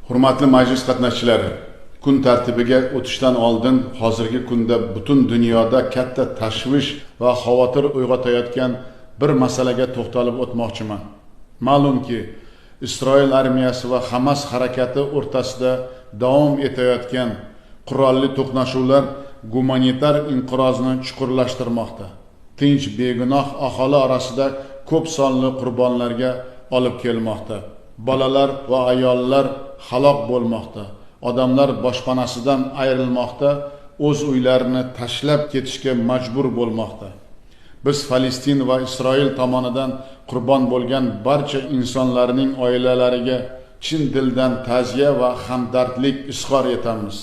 Hurmatli majlis qatnashchilari, kun tartibiga o'tishdan oldin hozirgi kunda butun dunyoda katta tashvish va xavotir uyg'otayotgan bir masalaga to'xtalib o'tmoqchiman. Ma'lumki, Isroil armiyasi va Hamas harakati o'rtasida davom etayotgan qurolli to'qnashuvlar gumanitar inqirozni chuqurlashtirmoqda. Tinch begunoh aholi orasida ko'p sonli qurbonlarga olib kelmoqda. Bolalar va ayollar halok bo'lmoqda. Odamlar boshpanasidan ayrilmoqda, o'z uylarini tashlab ketishga majbur bo'lmoqda. Biz Falastin va Isroil tomonidan qurbon bo'lgan barcha insonlarning oilalariga chin dildan ta'ziya va hamdardlik izhor etamiz.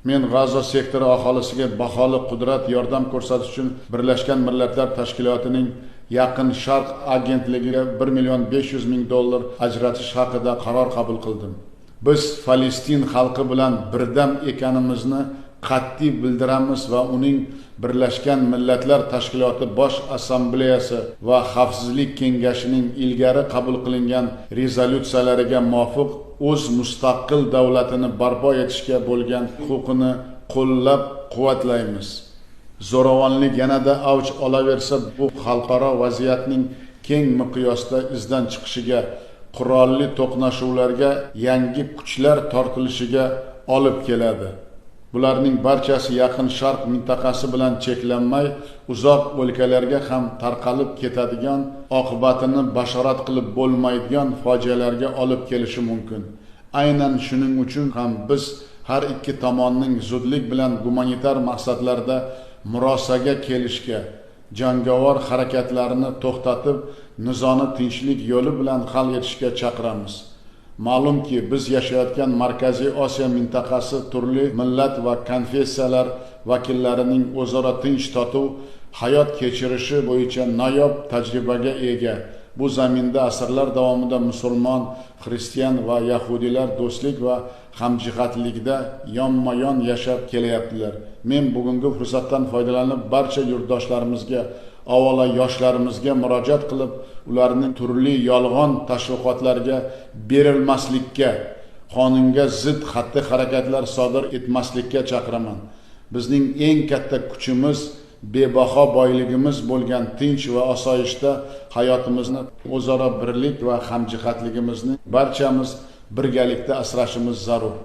Men G'azo sektori aholisiga baholi qudrat yordam ko'rsatish uchun Birlashgan Millatlar Tashkilotining Yaqin Sharq agentligiga $1,500,000 ajratish haqida qaror qabul qildim. Biz Falastin xalqi bilan birdam ekanimizni qat'iy bildiramiz va uning Birlashgan Millatlar Tashkiloti Bosh Assambleyasi va Xavfsizlik Kengashining ilgari qabul qilingan rezolyutsiyalariga muvofiq o'z mustaqil davlatini barpo etishga bo'lgan huquqini qo'llab-quvvatlaymiz. Zo'ravonlik yanada avj olaversa, bu xalqaro vaziyatning keng miqyosda izdan chiqishiga, qurolli to'qnashuvlarga yangi kuchlar tortilishiga olib keladi. Bularning barchasi Yaqin Sharq mintaqasi bilan cheklanmay, uzoq o'lkalarga ham tarqalib ketadigan, oqibatini bashorat qilib bo'lmaydigan fojialarga olib kelishi mumkin. Aynan shuning uchun ham biz har ikki tomonning zudlik bilan gumanitar maqsadlarda murosaga kelishga, jangovar harakatlarini to'xtatib, nizoni tinchlik yo'li bilan hal etishga chaqiramiz. Ma'lumki, biz yashayotgan Markaziy Osiyo mintaqasi turli millat va konfessiyalar vakillarining o'zaro tinch totuv hayot kechirishi bo'yicha noyob tajribaga ega. Bu zaminda asrlar davomida musulmon, xristian va yahudiylar do'stlik va hamjihatlikda yonma-yon yashab kelyaptilar. Men bugungi fursatdan foydalanib barcha yurtdoshlarimizga, avvalo yoshlarimizga murojaat qilib, ularning turli yolg'on tashviqotlarga berilmaslikka, qonunga zid xatti-harakatlar sodir etmaslikka chaqiraman. Bizning eng katta kuchimiz, bebaho boyligimiz bo'lgan tinch va osoyishta hayotimizni, o'zaro birlik va hamjihatligimizni barchamiz birgalikda asrashimiz zarur.